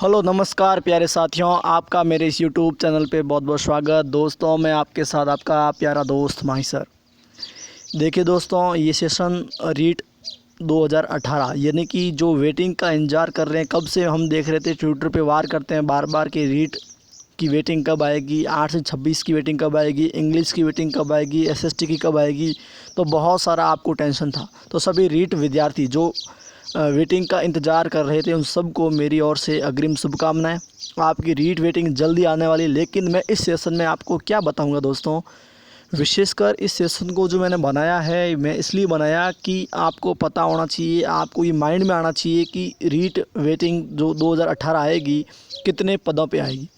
Hello नमस्कार प्यारे साथियों, आपका मेरे इस यूट्यूब चैनल पे बहुत बहुत स्वागत। दोस्तों मैं आपके साथ आपका प्यारा दोस्त माही सर। देखिए दोस्तों, ये सेशन रीट 2018 यानी कि जो वेटिंग का इंतज़ार कर रहे हैं, कब से हम देख रहे थे, ट्विटर पे वार करते हैं बार बार कि रीट की वेटिंग कब आएगी, 8 से 26 की वेटिंग कब आएगी, इंग्लिश की वेटिंग कब आएगी, एसएसटी की कब आएगी। तो बहुत सारा आपको टेंशन था। तो सभी रीट विद्यार्थी जो वेटिंग का इंतज़ार कर रहे थे, उन सबको मेरी ओर से अग्रिम शुभकामनाएं। आपकी रीट वेटिंग जल्दी आने वाली। लेकिन मैं इस सेशन में आपको क्या बताऊंगा दोस्तों, विशेषकर इस सेशन को जो मैंने बनाया है, मैं इसलिए बनाया कि आपको पता होना चाहिए, आपको ये माइंड में आना चाहिए कि रीट वेटिंग जो 2018 आएगी कितने पदों पे आएगी।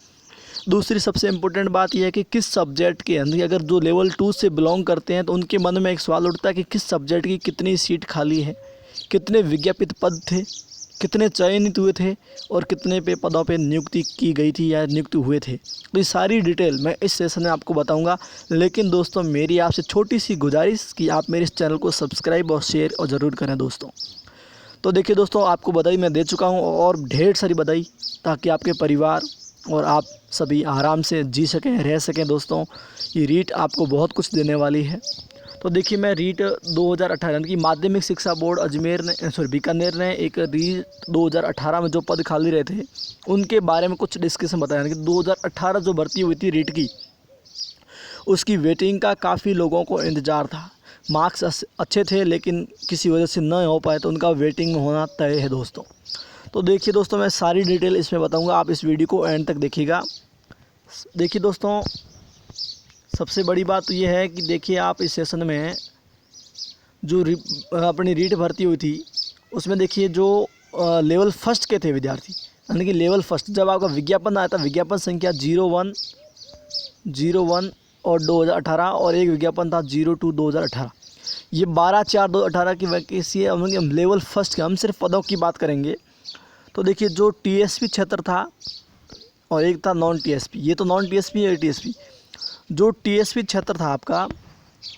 दूसरी सबसे इम्पोर्टेंट बात यह है कि किस सब्जेक्ट के अंदर, अगर जो लेवल 2 से बिलोंग करते हैं तो उनके मन में एक सवाल उठता है कि किस सब्जेक्ट की कितनी सीट खाली है, कितने विज्ञापित पद थे, कितने चयनित हुए थे और कितने पे पदों पे नियुक्ति की गई थी या नियुक्त हुए थे। तो ये सारी डिटेल मैं इस सेशन में आपको बताऊंगा। लेकिन दोस्तों मेरी आपसे छोटी सी गुजारिश कि आप मेरे इस चैनल को सब्सक्राइब और शेयर और ज़रूर करें दोस्तों। तो देखिए दोस्तों, आपको बधाई मैं दे चुका हूँ और ढेर सारी बधाई, ताकि आपके परिवार और आप सभी आराम से जी सकें, रह सकें। दोस्तों ये रीट आपको बहुत कुछ देने वाली है। तो देखिए, मैं रीट 2018 यानी कि माध्यमिक शिक्षा बोर्ड अजमेर ने बीकानेर ने एक रीट 2018 में जो पद खाली रहे थे उनके बारे में कुछ डिस्कशन बताया। यानी कि 2018 जो भर्ती हुई थी रीट की, उसकी वेटिंग का काफ़ी लोगों को इंतज़ार था। मार्क्स अच्छे थे लेकिन किसी वजह से न हो पाए, तो उनका वेटिंग में होना तय है दोस्तों। तो देखिए दोस्तों, मैं सारी डिटेल इसमें बताऊंगा, आप इस वीडियो को एंड तक देखिएगा। देखिए दोस्तों, सबसे बड़ी बात तो यह है कि देखिए, आप इस सेशन में जो अपनी रीट भर्ती हुई थी उसमें देखिए जो लेवल फर्स्ट के थे विद्यार्थी, यानी कि लेवल फर्स्ट, जब आपका विज्ञापन आया था, विज्ञापन संख्या 01 और 2018 और एक विज्ञापन था 02 2018, ये 12/4/2018 की वैकेंसी है। हम लेवल फर्स्ट के, हम सिर्फ पदों की बात करेंगे। तो देखिए, जो टीएसपी क्षेत्र था और एक था नॉन टीएसपी, ये तो नॉन टीएसपी है टीएसपी। जो टीएसपी क्षेत्र था आपका,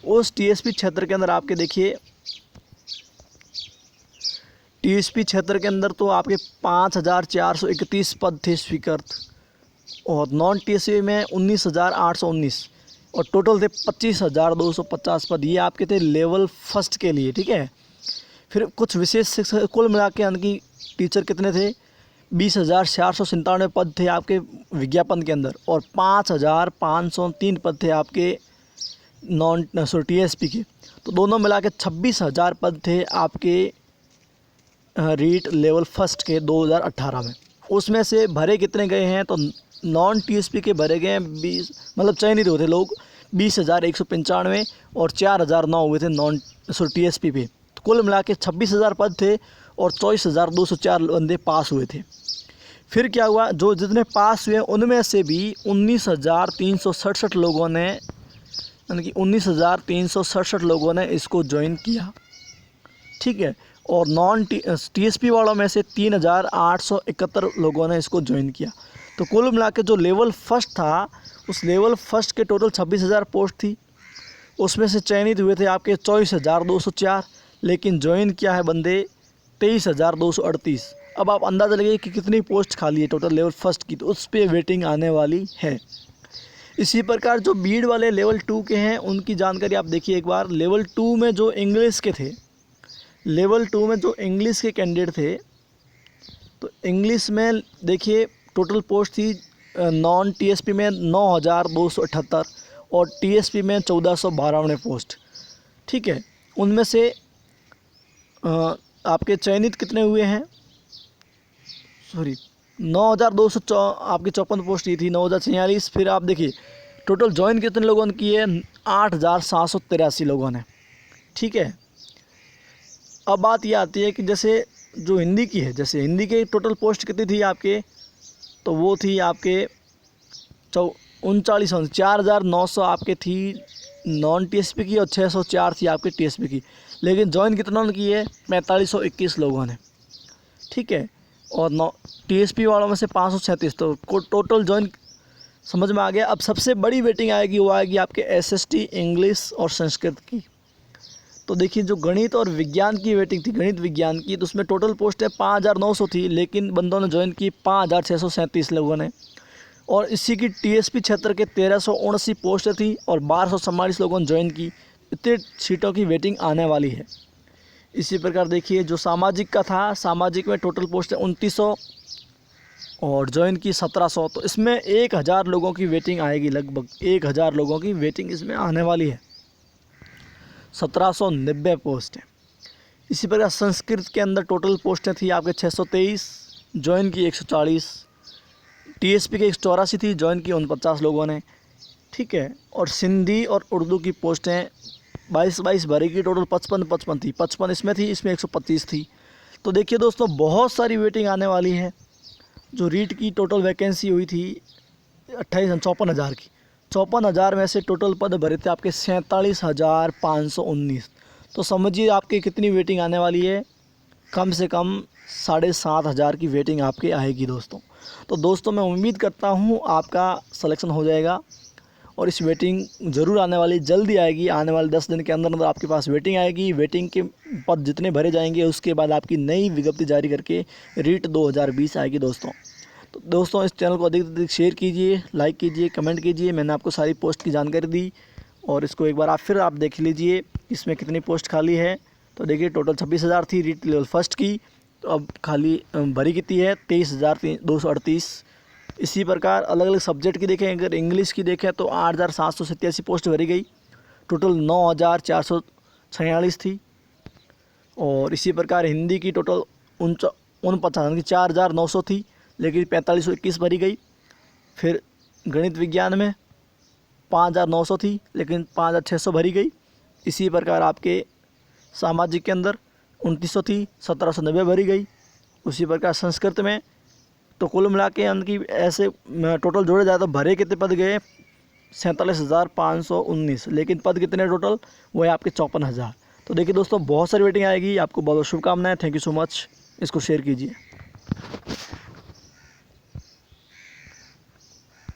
उस टीएसपी क्षेत्र के अंदर आपके देखिए, टीएसपी क्षेत्र के अंदर तो आपके 5431 पद थे स्वीकृत, और नॉन टीएसपी में 19,819 और टोटल थे 25,250 पद। ये आपके थे लेवल फर्स्ट के लिए, ठीक है। फिर कुछ विशेष शिक्षक, कुल मिला के यानी कि टीचर कितने थे, 20,497 पद थे आपके विज्ञापन के अंदर, और 5,503 पद थे आपके टीएसपी के। तो दोनों मिला के 26,000 पद थे आपके रीट लेवल फर्स्ट के 2018 में। उसमें से भरे कितने गए हैं, तो नॉन टीएसपी के भरे गए हैं 20, मतलब चयनित हुए थे लोग 20,195 और 4,009 हुए थे नॉन टीएसपी पे। तो कुल मिला के 26,000 पद थे और 24,204 बंदे पास हुए थे। फिर क्या हुआ, जो जितने पास हुए उनमें से भी 19,367 लोगों ने, यानी कि 19,367 लोगों ने इसको ज्वाइन किया, ठीक है। और नॉन टीएसपी वालों में से 3,871 लोगों ने इसको ज्वाइन किया। तो कुल मिला के जो लेवल फर्स्ट था, उस लेवल फर्स्ट के टोटल 26,000 पोस्ट थी। उसमें से चयनित हुए थे आपके 24,204, लेकिन ज्वाइन किया है बंदे 23,238। अब आप अंदाज़ा लगाइए कि कितनी पोस्ट खाली है टोटल लेवल फर्स्ट की, तो उस पर वेटिंग आने वाली है। इसी प्रकार जो बीड वाले लेवल 2 के हैं, उनकी जानकारी आप देखिए एक बार। लेवल 2 में जो इंग्लिश के थे, लेवल 2 में जो इंग्लिश के कैंडिडेट थे, तो इंग्लिश में देखिए टोटल पोस्ट थी नॉन टीएसपी में 9,278 और टीएसपी में 1,492 पोस्ट, ठीक है। उनमें से आपके चयनित कितने हुए हैं, 9,200 आपकी 54 पोस्ट ये थी, 9,046। फिर आप देखिए टोटल ज्वाइन कितने लोगों ने किए, 8,783 लोगों ने, ठीक है। अब बात ये आती है कि जैसे जो हिंदी की है, जैसे हिंदी के टोटल पोस्ट कितनी थी आपके, तो वो थी आपके 4,900 आपके थी नॉन टीएसपी की और 604 थी आपके टीएसपी की। लेकिन ज्वाइन कितना ने किए, 4,521 लोगों ने, ठीक है। और टीएसपी वालों में से 536, तो टोटल ज्वाइन समझ में आ गया। अब सबसे बड़ी वेटिंग आएगी, वो आएगी आपके एसएसटी इंग्लिश और संस्कृत की। तो देखिए जो गणित और विज्ञान की वेटिंग थी, गणित विज्ञान की, तो उसमें टोटल पोस्टें 5,900 थी, लेकिन बंदों ने ज्वाइन की 5,637 लोगों ने। और इसी की टीएसपी क्षेत्र के 1,379 पोस्टें थी और 1,244 लोगों ने ज्वाइन की। इतने सीटों की वेटिंग आने वाली है। इसी प्रकार देखिए जो सामाजिक का था, सामाजिक में टोटल पोस्टें 2900 और ज्वाइन की 1700। तो इसमें 1,000 लोगों की वेटिंग आएगी, लगभग 1,000 लोगों की वेटिंग इसमें आने वाली है। 1790 पोस्ट है। इसी प्रकार संस्कृत के अंदर टोटल पोस्टें थी आपके 623, ज्वाइन की 140, टीएसपी के 184 थी, ज्वाइन की 49 लोगों ने, ठीक है। और सिंधी और उर्दू की पोस्टें 22 भरी की, टोटल 55 थी, 55 इसमें थी, इसमें 125 थी। तो देखिए दोस्तों बहुत सारी वेटिंग आने वाली है। जो रीट की टोटल वैकेंसी हुई थी 54,000 की, 54,000 में से टोटल पद भरे थे आपके 47,519। तो समझिए आपकी कितनी वेटिंग आने वाली है, कम से कम 7,500 की वेटिंग आपके आएगी दोस्तों। तो दोस्तों मैं उम्मीद करता हूँ आपका सिलेक्शन हो जाएगा और इस वेटिंग ज़रूर आने वाली, जल्दी आएगी। आने वाले 10 दिन के अंदर अंदर आपके पास वेटिंग आएगी। वेटिंग के पद जितने भरे जाएंगे उसके बाद आपकी नई विज्ञप्ति जारी करके रीट 2020 आएगी दोस्तों। तो दोस्तों इस चैनल को अधिक से अधिक शेयर कीजिए, लाइक कीजिए, कमेंट कीजिए। मैंने आपको सारी पोस्ट की जानकारी दी और इसको एक बार आप देख लीजिए इसमें कितनी पोस्ट खाली है। तो देखिए टोटल 26,000 थी रीट लेवल फर्स्ट की, तो अब खाली भरी कितनी है 23,238। इसी प्रकार अलग अलग सब्जेक्ट की देखें, अगर इंग्लिश की देखें तो 8,787 पोस्ट भरी गई, टोटल 9,446 थी। और इसी प्रकार हिंदी की टोटल 4,900 थी, लेकिन 4,521 भरी गई। फिर गणित विज्ञान में 5,900 थी, लेकिन 5,600 भरी गई। इसी प्रकार आपके सामाजिक के अंदर 2900 थी, 1,790 भरी गई। उसी प्रकार संस्कृत में तो कुल मिला के अंदर की ऐसे टोटल जोड़े जाए तो भरे कितने पद गए 47,519, लेकिन पद कितने टोटल वो है आपके 54,000। तो देखिए दोस्तों बहुत सारी वेटिंग आएगी। आपको बहुत बहुत शुभकामनाएं। Thank you so much. इसको शेयर कीजिए।